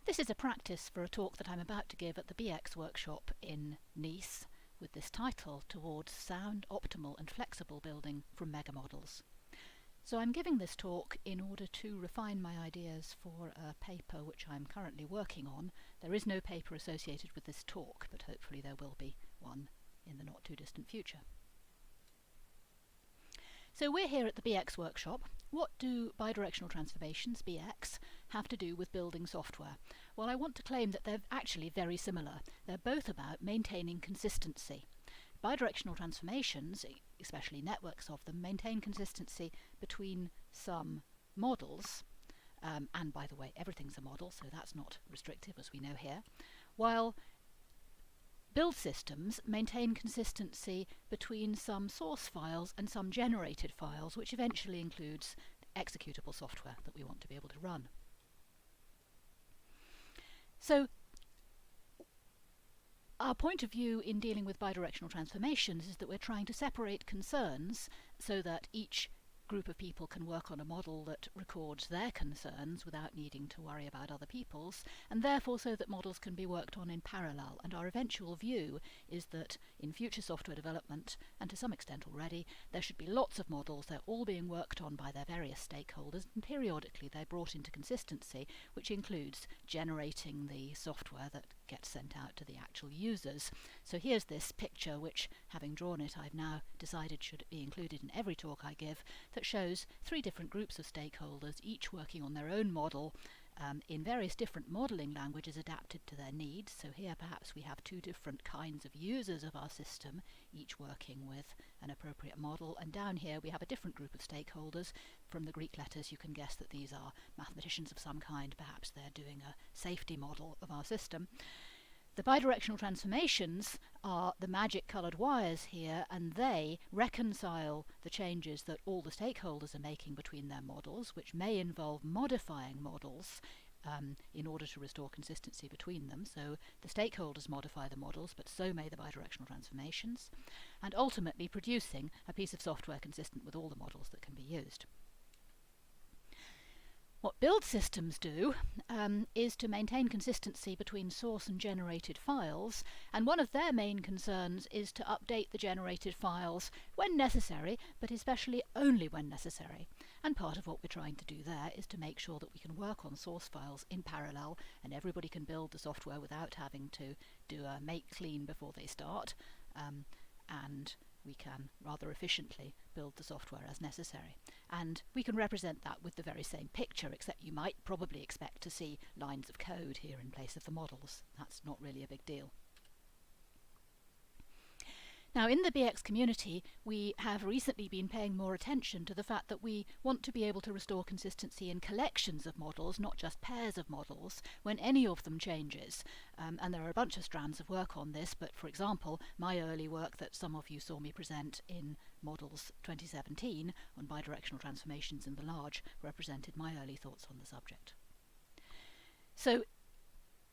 This is a practice for a talk that I'm about to give at the BX workshop in Nice with this title, Towards Sound, Optimal and Flexible Building from Megamodels. So I'm giving this talk in order to refine my ideas for a paper which I'm currently working on. There is no paper associated with this talk, but hopefully there will be one in the not too distant future. So we're here at the BX workshop. What do bidirectional transformations, Bx, have to do with building software? Well, I want to claim that they're actually very similar. They're both about maintaining consistency. Bidirectional transformations, especially networks of them, maintain consistency between some models, and by the way, everything's a model, so that's not restrictive, as we know here, while build systems maintain consistency between some source files and some generated files, which eventually includes executable software that we want to be able to run. So our point of view in dealing with bidirectional transformations is that we're trying to separate concerns so that each group of people can work on a model that records their concerns without needing to worry about other people's, and therefore so that models can be worked on in parallel. And our eventual view is that in future software development, and to some extent already, there should be lots of models. They're all being worked on by their various stakeholders, and periodically they're brought into consistency, which includes generating the software that gets sent out to the actual users. So here's this picture which, having drawn it, I've now decided should be included in every talk I give, that shows three different groups of stakeholders, each working on their own model in various different modelling languages adapted to their needs. So here perhaps we have two different kinds of users of our system, each working with an appropriate model, and down here we have a different group of stakeholders. From the Greek letters you can guess that these are mathematicians of some kind. Perhaps they're doing a safety model of our system. The bidirectional transformations are the magic coloured wires here, and they reconcile the changes that all the stakeholders are making between their models, which may involve modifying models in order to restore consistency between them. So the stakeholders modify the models, but so may the bidirectional transformations, and ultimately producing a piece of software consistent with all the models that can be used. What build systems do is to maintain consistency between source and generated files, and one of their main concerns is to update the generated files when necessary, but especially only when necessary. And part of what we're trying to do there is to make sure that we can work on source files in parallel, and everybody can build the software without having to do a make clean before they start, and we can rather efficiently build the software as necessary. And we can represent that with the very same picture, except you might probably expect to see lines of code here in place of the models. That's not really a big deal. Now, in the Bx community, we have recently been paying more attention to the fact that we want to be able to restore consistency in collections of models, not just pairs of models, when any of them changes. And there are a bunch of strands of work on this, but for example, my early work that some of you saw me present in MODELS'18 on bidirectional transformations in the large represented my early thoughts on the subject. So,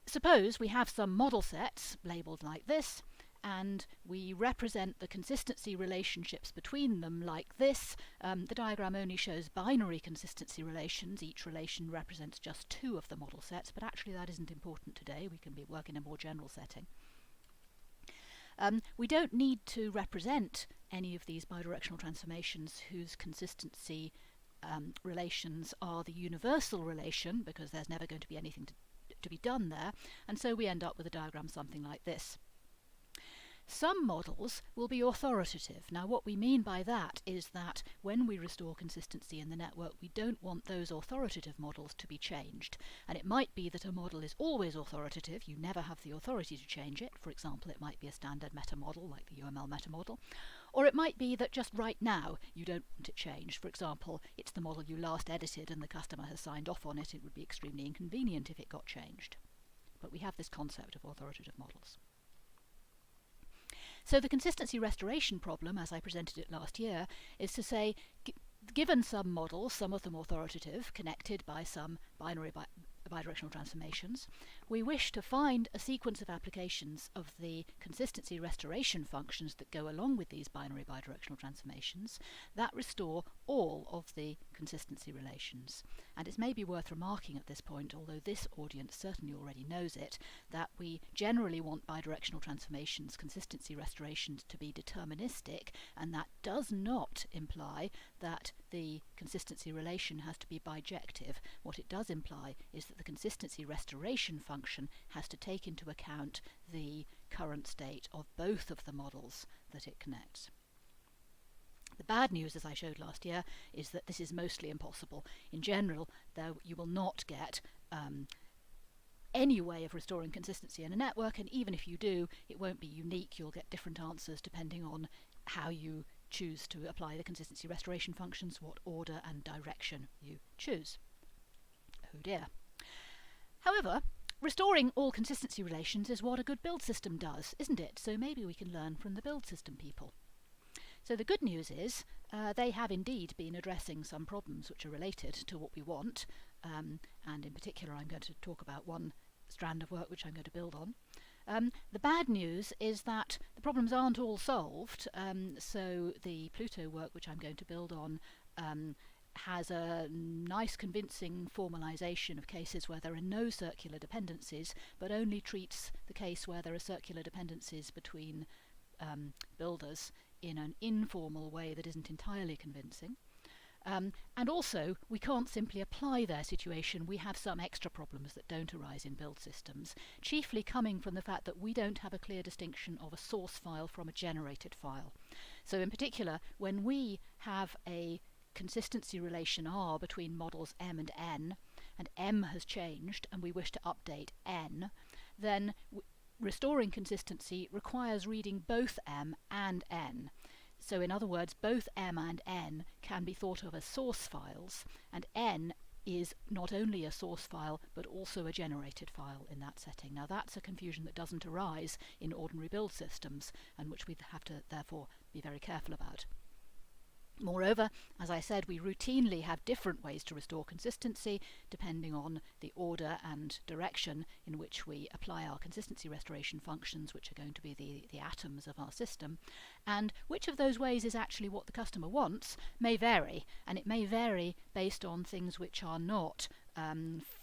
suppose we have some model sets labelled like this, and we represent the consistency relationships between them like this. The diagram only shows binary consistency relations. Each relation represents just two of the model sets, but actually that isn't important today. We can work in a more general setting. We don't need to represent any of these bidirectional transformations whose consistency relations are the universal relation, because there's never going to be anything to be done there, and so we end up with a diagram something like this. Some models will be authoritative. Now, what we mean by that is that when we restore consistency in the network, we don't want those authoritative models to be changed. And it might be that a model is always authoritative. You never have the authority to change it. For example, it might be a standard metamodel like the UML metamodel. Or it might be that just right now you don't want it changed. For example, it's the model you last edited and the customer has signed off on it. It would be extremely inconvenient if it got changed. But we have this concept of authoritative models. So the consistency restoration problem, as I presented it last year, is to say, given some models, some of them authoritative, connected by some binary bidirectional transformations, we wish to find a sequence of applications of the consistency restoration functions that go along with these binary bidirectional transformations that restore all of the consistency relations. And it's maybe worth remarking at this point, although this audience certainly already knows it, that we generally want bidirectional transformations, consistency restorations, to be deterministic, and that does not imply that the consistency relation has to be bijective. What it does imply is that the consistency restoration function has to take into account the current state of both of the models that it connects. The bad news, as I showed last year, is that this is mostly impossible. In general, though, you will not get any way of restoring consistency in a network, and even if you do, it won't be unique. You'll get different answers depending on how you choose to apply the consistency restoration functions, what order and direction you choose. Oh dear. However, restoring all consistency relations is what a good build system does, isn't it? So maybe we can learn from the build system people. So the good news is they have indeed been addressing some problems which are related to what we want, and in particular I'm going to talk about one strand of work which I'm going to build on. The bad news is that the problems aren't all solved, so the Pluto work which I'm going to build on has a nice convincing formalization of cases where there are no circular dependencies, but only treats the case where there are circular dependencies between builders in an informal way that isn't entirely convincing. And also, we can't simply apply their situation. We have some extra problems that don't arise in build systems, chiefly coming from the fact that we don't have a clear distinction of a source file from a generated file. So in particular, when we have a consistency relation R between models M and N, and M has changed and we wish to update N, then restoring consistency requires reading both M and N. So in other words, both M and N can be thought of as source files, and N is not only a source file but also a generated file in that setting. Now that's a confusion that doesn't arise in ordinary build systems, and which we have to therefore be very careful about. Moreover, as I said, we routinely have different ways to restore consistency depending on the order and direction in which we apply our consistency restoration functions, which are going to be the atoms of our system. And which of those ways is actually what the customer wants may vary, and it may vary based on things which are not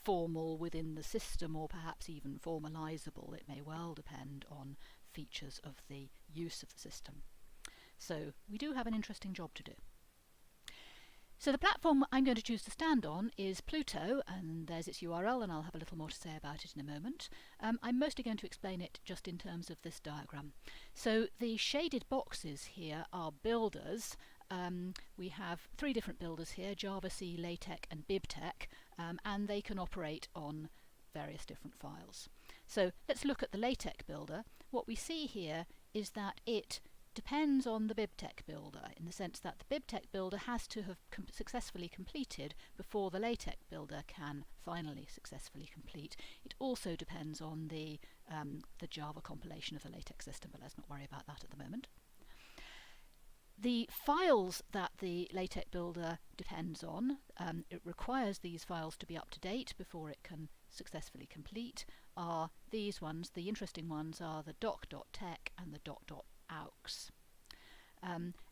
formal within the system or perhaps even formalizable. It may well depend on features of the use of the system. So we do have an interesting job to do. So the platform I'm going to choose to stand on is Pluto, and there's its URL, and I'll have a little more to say about it in a moment. I'm mostly going to explain it just in terms of this diagram. So the shaded boxes here are builders. We have three different builders here, Java, C, LaTeX and BibTeX, and they can operate on various different files. So let's look at the LaTeX builder. What we see here is that it depends on the BibTeX builder, in the sense that the BibTeX builder has to have successfully completed before the LaTeX builder can finally successfully complete. It also depends on the Java compilation of the LaTeX system, but let's not worry about that at the moment. The files that the LaTeX builder depends on, it requires these files to be up to date before it can successfully complete, are these ones. The interesting ones are the doc.tex and the doc.aux.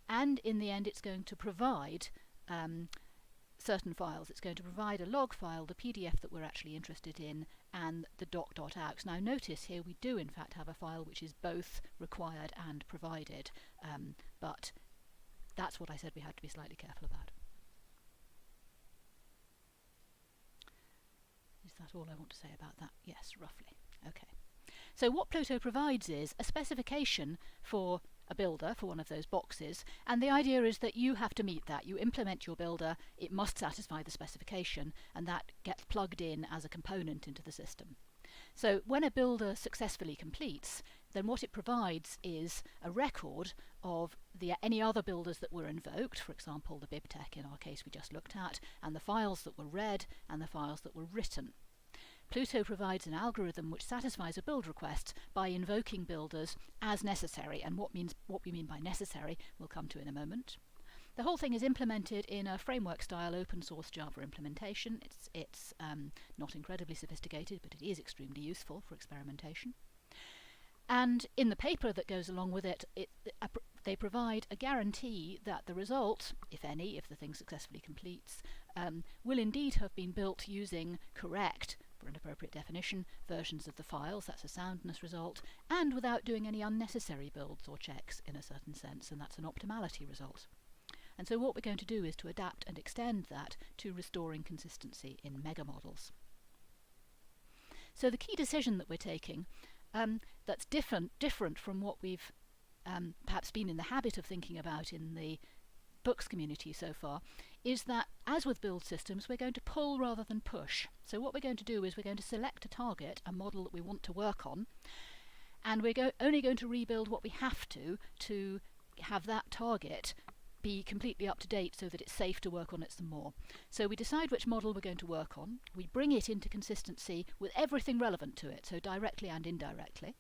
And in the end it's going to provide certain files. It's going to provide a log file, the PDF that we're actually interested in, and the doc.aux. Now notice here we do in fact have a file which is both required and provided, but that's what I said we had to be slightly careful about. Is that all I want to say about that? Yes, roughly. Okay. So what Pluto provides is a specification for a builder for one of those boxes, and the idea is that you have to meet that. You implement your builder, it must satisfy the specification, and that gets plugged in as a component into the system. So when a builder successfully completes, then what it provides is a record of any other builders that were invoked, for example the BibTeX in our case we just looked at, and the files that were read and the files that were written. Pluto provides an algorithm which satisfies a build request by invoking builders as necessary, and what we mean by necessary we'll come to in a moment. The whole thing is implemented in a framework-style open-source Java implementation. It's not incredibly sophisticated, but it is extremely useful for experimentation. And in the paper that goes along with it, they provide a guarantee that the result, if any, if the thing successfully completes, will indeed have been built using correct, for an appropriate definition, versions of the files. That's a soundness result, and without doing any unnecessary builds or checks in a certain sense, and that's an optimality result. And so what we're going to do is to adapt and extend that to restoring consistency in megamodels. So the key decision that we're taking, that's different from what we've perhaps been in the habit of thinking about in the books community so far, is that, as with build systems, we're going to pull rather than push. So what we're going to do is we're going to select a target, a model that we want to work on, and we're only going to rebuild what we have to have that target be completely up to date so that it's safe to work on it some more. So we decide which model we're going to work on, we bring it into consistency with everything relevant to it, so directly and indirectly.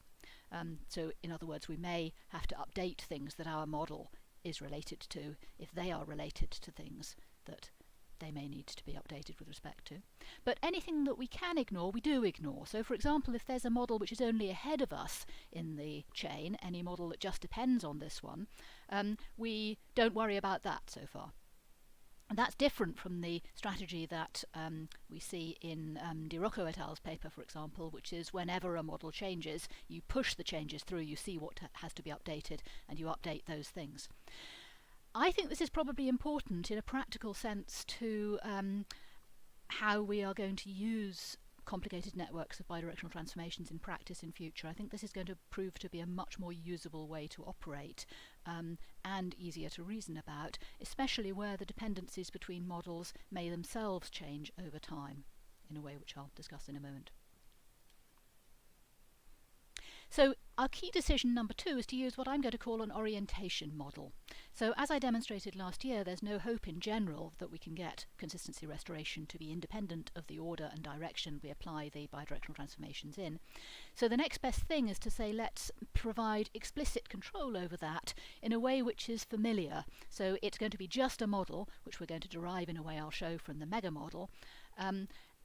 So in other words, we may have to update things that our model is related to if they are related to things that they may need to be updated with respect to. But anything that we can ignore, we do ignore. So for example, if there's a model which is only ahead of us in the chain, any model that just depends on this one, we don't worry about that so far. And that's different from the strategy that we see in Di Rocco et al.'s paper, for example, which is whenever a model changes, you push the changes through, you see what has to be updated, and you update those things. I think this is probably important in a practical sense to how we are going to use complicated networks of bidirectional transformations in practice in future. I think this is going to prove to be a much more usable way to operate and easier to reason about, especially where the dependencies between models may themselves change over time in a way which I'll discuss in a moment. So our key decision number 2 is to use what I'm going to call an orientation model. So as I demonstrated last year, there's no hope in general that we can get consistency restoration to be independent of the order and direction we apply the bidirectional transformations in. So the next best thing is to say, let's provide explicit control over that in a way which is familiar. So it's going to be just a model, which we're going to derive in a way I'll show from the megamodel.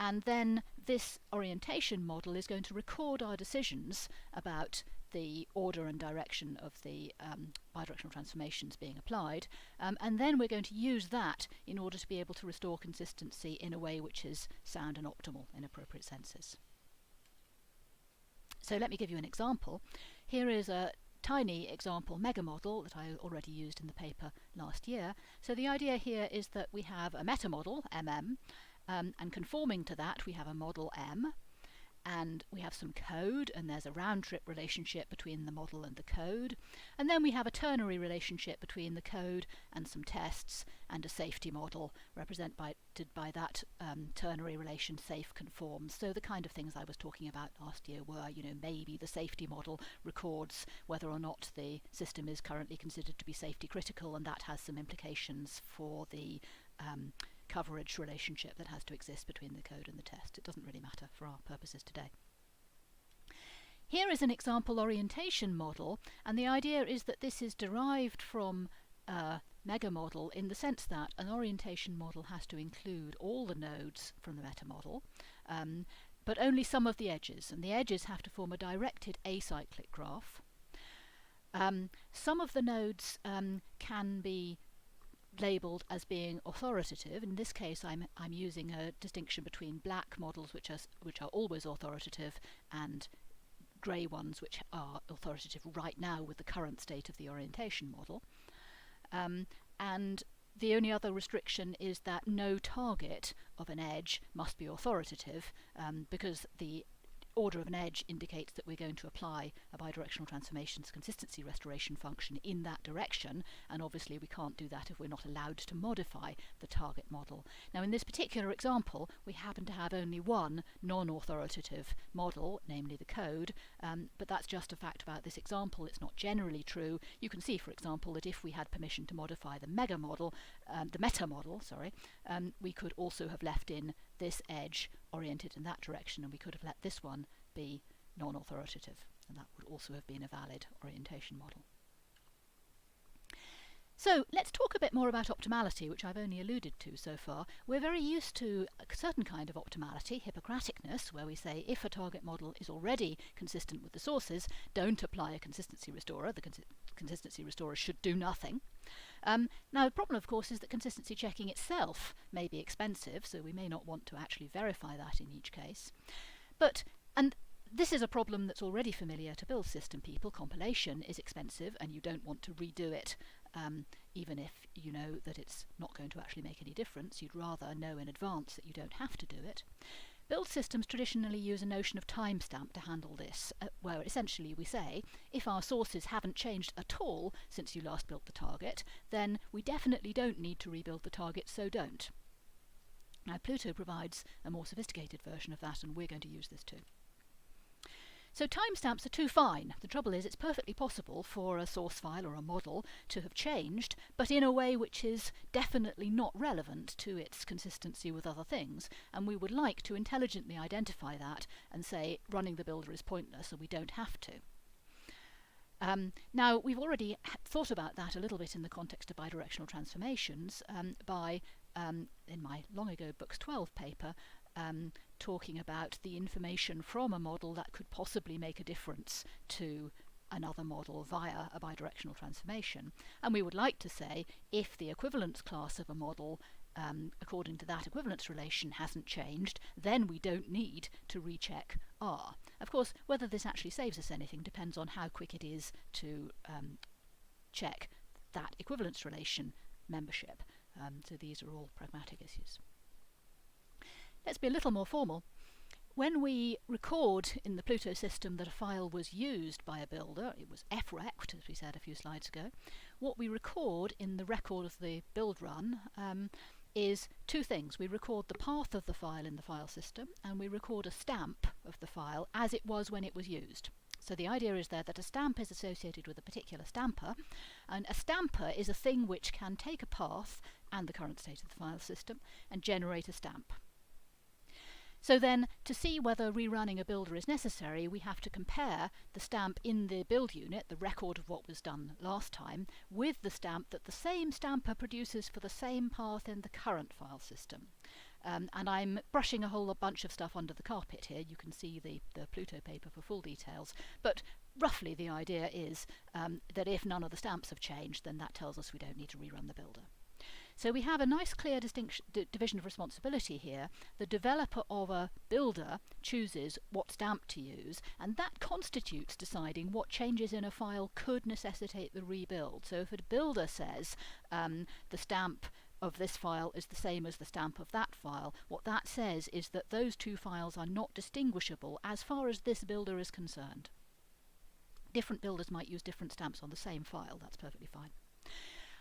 And then this orientation model is going to record our decisions about the order and direction of the bidirectional transformations being applied, and then we're going to use that in order to be able to restore consistency in a way which is sound and optimal in appropriate senses. So let me give you an example. Here is a tiny example megamodel that I already used in the paper last year. So the idea here is that we have a metamodel, MM, and conforming to that we have a model M, and we have some code, and there's a round-trip relationship between the model and the code, and then we have a ternary relationship between the code and some tests, and a safety model represented by that ternary relation safe conforms. So the kind of things I was talking about last year were, maybe the safety model records whether or not the system is currently considered to be safety critical, and that has some implications for the coverage relationship that has to exist between the code and the test. It doesn't really matter for our purposes today. Here is an example orientation model, and the idea is that this is derived from a megamodel in the sense that an orientation model has to include all the nodes from the metamodel, but only some of the edges, and the edges have to form a directed acyclic graph. Some of the nodes can be labelled as being authoritative. In this case I'm using a distinction between black models which are always authoritative and grey ones which are authoritative right now with the current state of the orientation model. And the only other restriction is that no target of an edge must be authoritative, because the order of an edge indicates that we're going to apply a bidirectional transformations consistency restoration function in that direction, and obviously we can't do that if we're not allowed to modify the target model. Now in this particular example we happen to have only one non-authoritative model, namely the code, but that's just a fact about this example. It's not generally true. You can see, for example, that if we had permission to modify the megamodel, the metamodel, we could also have left in this edge oriented in that direction, and we could have let this one be non-authoritative, and that would also have been a valid orientation model. So let's talk a bit more about optimality, which I've only alluded to so far. We're very used to a certain kind of optimality, Hippocraticness, where we say if a target model is already consistent with the sources, don't apply a consistency restorer. The consistency restorer should do nothing. Now, the problem, of course, is that consistency checking itself may be expensive, so we may not want to actually verify that in each case. And this is a problem that's already familiar to build system people. Compilation is expensive, and you don't want to redo it, even if you know that it's not going to actually make any difference. You'd rather know in advance that you don't have to do it. Build systems traditionally use a notion of timestamp to handle this, where essentially we say, if our sources haven't changed at all since you last built the target, then we definitely don't need to rebuild the target, so don't. Now, Pluto provides a more sophisticated version of that, and we're going to use this too. So timestamps are too fine. The trouble is, it's perfectly possible for a source file or a model to have changed, but in a way which is definitely not relevant to its consistency with other things, and we would like to intelligently identify that and say running the builder is pointless and we don't have to. Now, we've already thought about that a little bit in the context of bidirectional transformations in my long ago Bx'12 paper, talking about the information from a model that could possibly make a difference to another model via a bidirectional transformation. And we would like to say, if the equivalence class of a model, according to that equivalence relation, hasn't changed, then we don't need to recheck R. Of course, whether this actually saves us anything depends on how quick it is to check that equivalence relation membership. So these are all pragmatic issues. Let's be a little more formal. When we record in the Pluto system that a file was used by a builder, it was FREC'd, as we said a few slides ago, what we record in the record of the build run is two things. We record the path of the file in the file system, and we record a stamp of the file as it was when it was used. So the idea is there that a stamp is associated with a particular stamper, and a stamper is a thing which can take a path and the current state of the file system and generate a stamp. So then, to see whether rerunning a builder is necessary, we have to compare the stamp in the build unit, the record of what was done last time, with the stamp that the same stamper produces for the same path in the current file system. And I'm brushing a whole bunch of stuff under the carpet here. You can see the Pluto paper for full details. But roughly the idea is that if none of the stamps have changed, then that tells us we don't need to rerun the builder. So we have a nice clear division of responsibility here. The developer of a builder chooses what stamp to use, and that constitutes deciding what changes in a file could necessitate the rebuild. So if a builder says the stamp of this file is the same as the stamp of that file, what that says is that those two files are not distinguishable as far as this builder is concerned. Different builders might use different stamps on the same file. That's perfectly fine.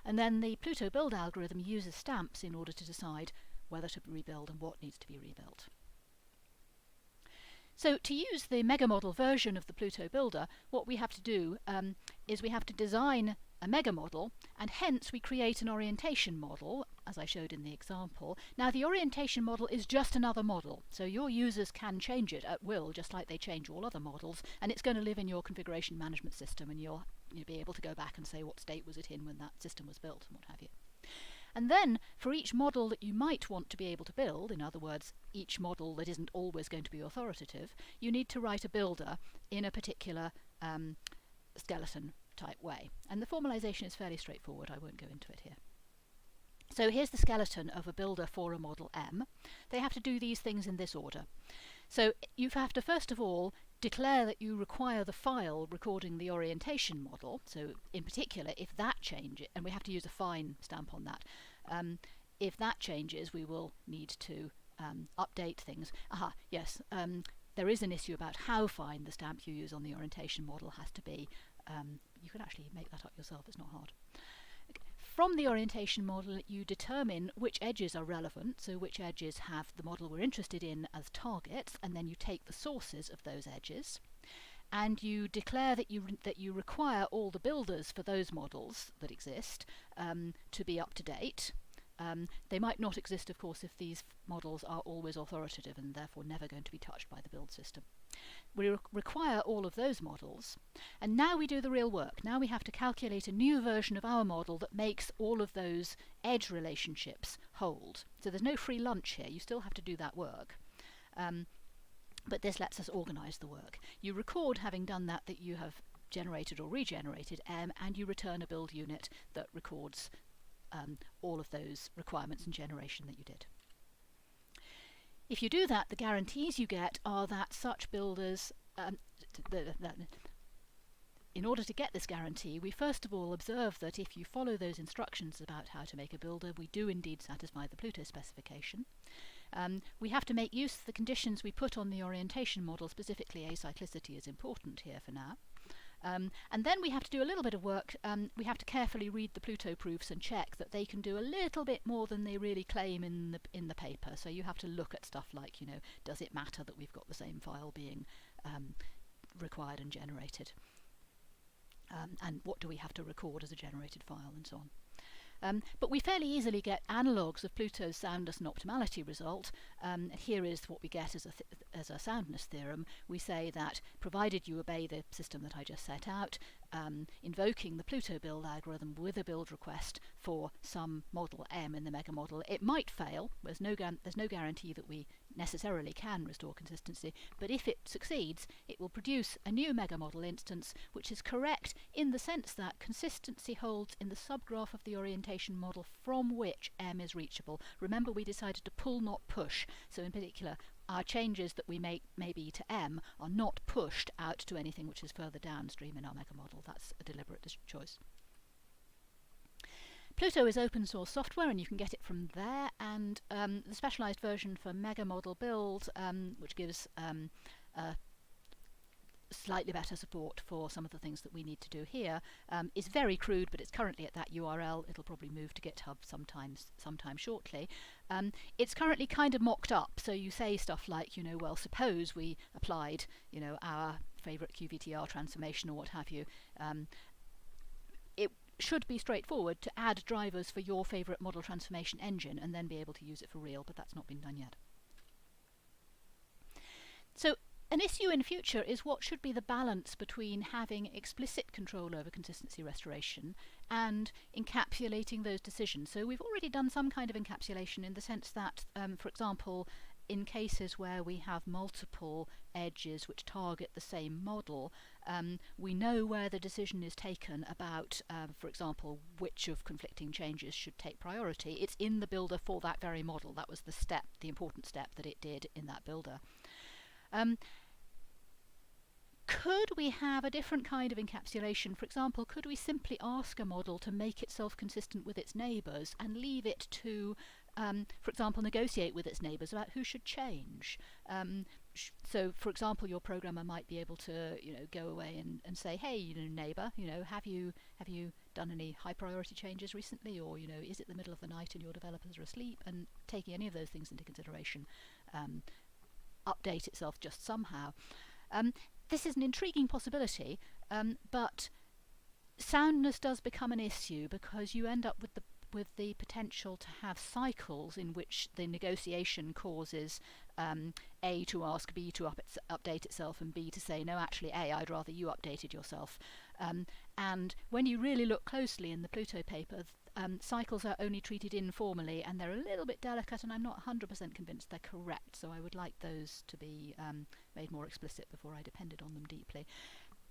And then the Pluto build algorithm uses stamps in order to decide whether to rebuild and what needs to be rebuilt. So to use the megamodel version of the Pluto builder, what we have to do is we have to design a megamodel, and hence we create an orientation model, as I showed in the example. Now, the orientation model is just another model, so your users can change it at will, just like they change all other models, and it's going to live in your configuration management system, and you'll be able to go back and say what state was it in when that system was built and what have you. And then, for each model that you might want to be able to build, in other words, each model that isn't always going to be authoritative, you need to write a builder in a particular skeleton type way. And the formalization is fairly straightforward. I won't go into it here. So here's the skeleton of a builder for a model M. They have to do these things in this order. So you have to first of all declare that you require the file recording the orientation model. So in particular, if that changes, and we have to use a fine stamp on that, if that changes, we will need to update things. Yes, there is an issue about how fine the stamp you use on the orientation model has to be. You can actually make that up yourself, it's not hard. From the orientation model, you determine which edges are relevant, so which edges have the model we're interested in as targets, and then you take the sources of those edges, and you declare that you require all the builders for those models that exist to be up to date. They might not exist, of course, if these models are always authoritative and therefore never going to be touched by the build system. We require all of those models, and now we do the real work. Now we have to calculate a new version of our model that makes all of those edge relationships hold. So there's no free lunch here, you still have to do that work. But this lets us organise the work. You record, having done that, that you have generated or regenerated M, and you return a build unit that records all of those requirements and generation that you did. If you do that, the guarantees you get are that such builders, in order to get this guarantee, we first of all observe that if you follow those instructions about how to make a builder, we do indeed satisfy the Pluto specification. We have to make use of the conditions we put on the orientation model, specifically acyclicity is important here for now. And then we have to do a little bit of work. We have to carefully read the Pluto proofs and check that they can do a little bit more than they really claim in the paper. So you have to look at stuff like, does it matter that we've got the same file being required and generated? And what do we have to record as a generated file, and so on. But we fairly easily get analogues of Pluto's soundness and optimality result. Here is what we get as a soundness theorem. We say that provided you obey the system that I just set out, invoking the Pluto build algorithm with a build request for some model M in the megamodel, it might fail. There's no guarantee that we necessarily can restore consistency, but if it succeeds, it will produce a new megamodel instance which is correct in the sense that consistency holds in the subgraph of the orientation model from which M is reachable. Remember, we decided to pull, not push, so in particular our changes that we make maybe to M are not pushed out to anything which is further downstream in our megamodel. That's a deliberate choice. Pluto is open source software and you can get it from there, and the specialised version for megamodel build, which gives slightly better support for some of the things that we need to do here, is very crude, but it's currently at that URL. It'll probably move to GitHub sometime shortly. It's currently kind of mocked up, so you say stuff like, well, suppose we applied, our favourite QVTR transformation or what have you. It should be straightforward to add drivers for your favourite model transformation engine and then be able to use it for real, but that's not been done yet. So an issue in future is what should be the balance between having explicit control over consistency restoration and encapsulating those decisions. So we've already done some kind of encapsulation in the sense that, for example, in cases where we have multiple edges which target the same model, we know where the decision is taken about, for example, which of conflicting changes should take priority. It's in the builder for that very model. That was the important step that it did in that builder. Could we have a different kind of encapsulation? For example, could we simply ask a model to make itself consistent with its neighbours and leave it to, for example, negotiate with its neighbours about who should change? So, for example, your programmer might be able to, go away and say, hey, neighbour, have you done any high priority changes recently, or is it the middle of the night and your developers are asleep? And taking any of those things into consideration, update itself just somehow. This is an intriguing possibility, but soundness does become an issue because you end up with the potential to have cycles in which the negotiation causes A to ask B to update itself and B to say, no, actually, A, I'd rather you updated yourself. And when you really look closely in the Pluto paper, cycles are only treated informally and they're a little bit delicate, and I'm not 100% convinced they're correct, so I would like those to be made more explicit before I depended on them deeply.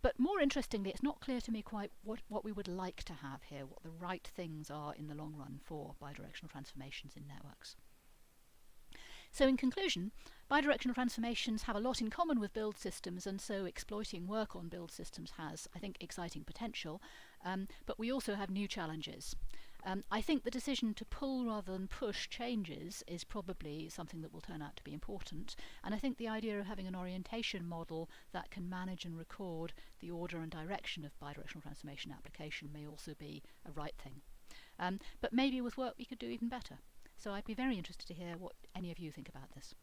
But more interestingly, it's not clear to me quite what we would like to have here, what the right things are in the long run for bidirectional transformations in networks. So in conclusion, bidirectional transformations have a lot in common with build systems, and so exploiting work on build systems has, I think, exciting potential, but we also have new challenges. I think the decision to pull rather than push changes is probably something that will turn out to be important, and I think the idea of having an orientation model that can manage and record the order and direction of bidirectional transformation application may also be a right thing. But maybe with work we could do even better. So I'd be very interested to hear what any of you think about this.